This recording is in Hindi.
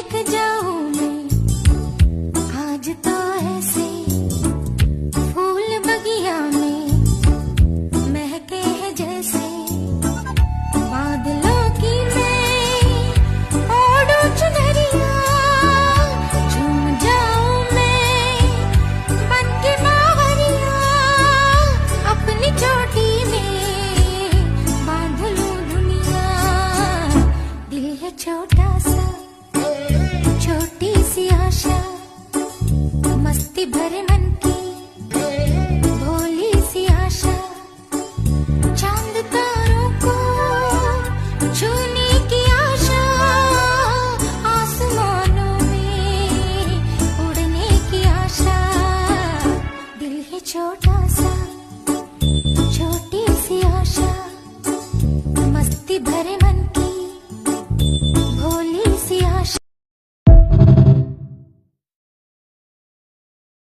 महक जाऊं मैं आज तो ऐसे फूल बगिया में महके हैं जैसे बादलों की मैं ओढ़ूं चुनरिया झूम जाऊं मैं बन के बावरिया अपनी चोटी में बांध लूं दुनिया। दिल है छोटा सा छोटी सी आशा मस्ती भरे